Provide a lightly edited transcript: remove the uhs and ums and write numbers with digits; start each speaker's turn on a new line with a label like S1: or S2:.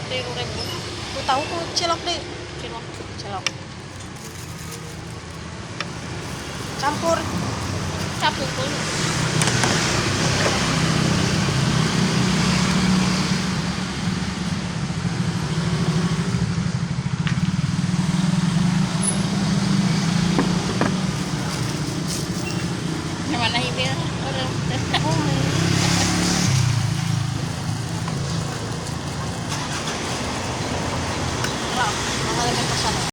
S1: 30.000.
S2: Aku tahu kok cilok deh.
S1: Cilok.
S2: Cilok. Campur.
S1: Campur dulu. Gimana ini?
S2: Lah, mahal yang pesan.